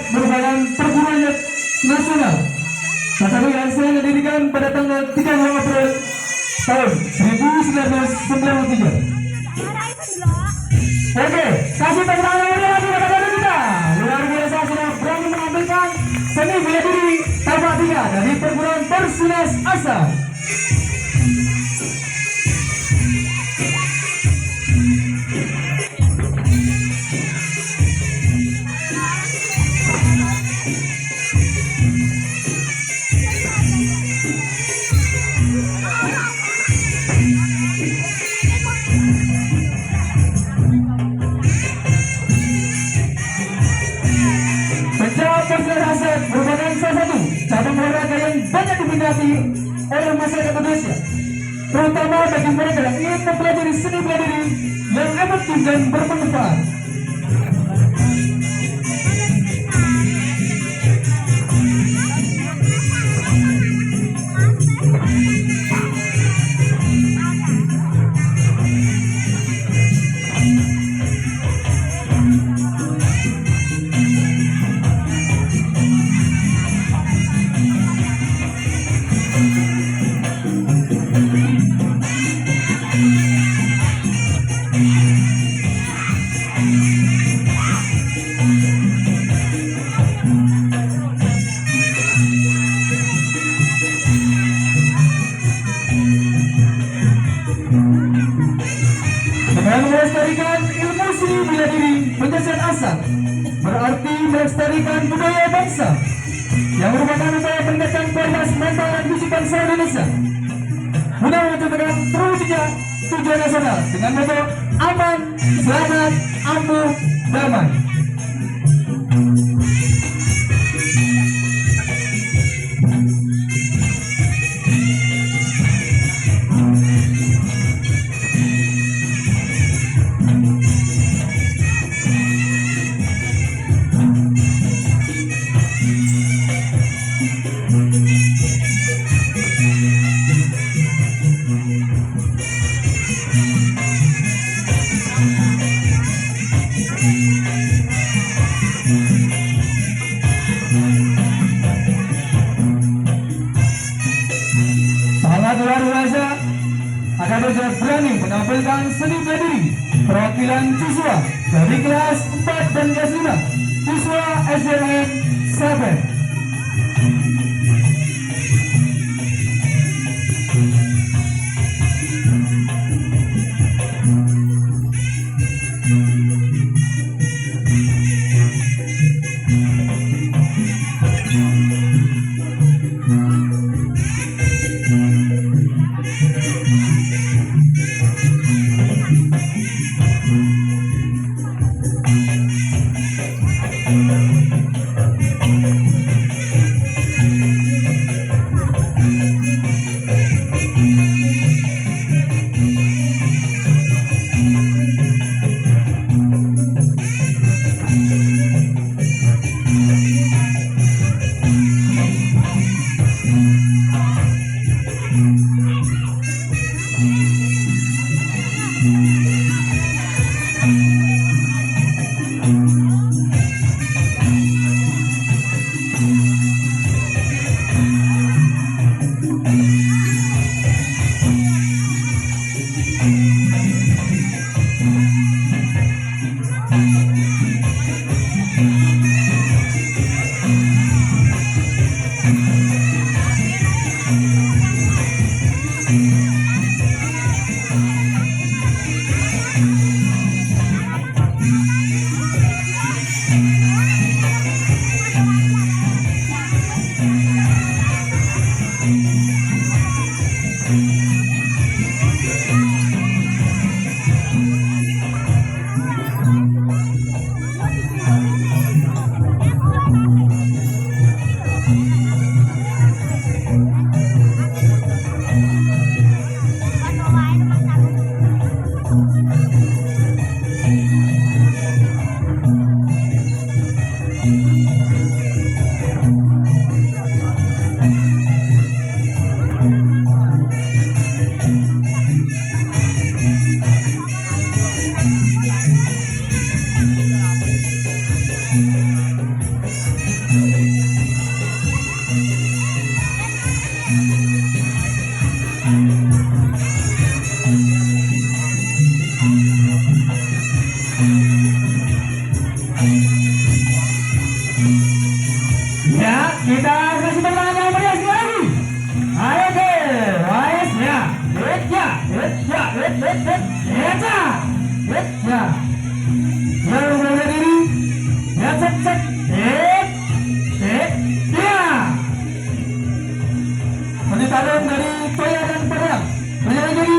merupakan perguruan nasional kategori yang didirikan pada tanggal 3 April tahun 1993. Oke, kasih tepuk tangan lagi kepada kita. Luar biasa sudah berani menampilkan seni bela diri tapak 3 dari perguruan Persinas Asa. Merupakan salah satu cabang olahraga yang banyak diminati oleh masyarakat Indonesia, terutama bagi mereka yang ingin mempelajari seni bela diri yang efektif dan bermanfaat. Dengan melestarikan ilmu seni bela diri pencaksilat asal berarti melestarikan budaya bangsa yang merupakan upaya peningkatan kualitas mental dan fisik bangsa Indonesia guna mencapai terwujudnya tujuan nasional dengan moto aman, selamat, ampuh, damai. Sangat luar biasa, akan berani menampilkan seni bela diri perwakilan siswa dari kelas 4 dan kelas 5 siswa SDN 7. Kita kasih tepuk tangan yang meriah sekali lagi. Ayo ke, Wais ya, ya, ya. Yang berada diri, ya cek, ya. Penyetarung dari Toya dan Padang. Berjalan diri,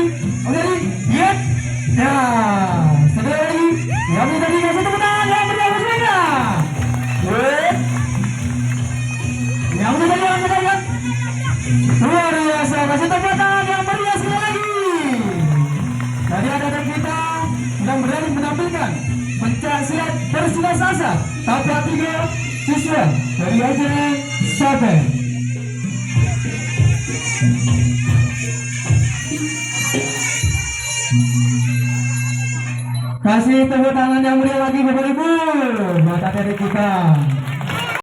ya, ya. Segera lagi, yang tadi kasih tepuk tangan yang meriah semuanya. Yang meriah. Luar biasa, kasih tepuk tangan yang meriah sekali lagi. Tadi ada dari kita yang berani menampilkan pencak silat bersilat sasa tapak 3 siswa dari ajaran Saben. Kasih tepuk tangan yang meriah lagi Bapak Ibu buat dari kita.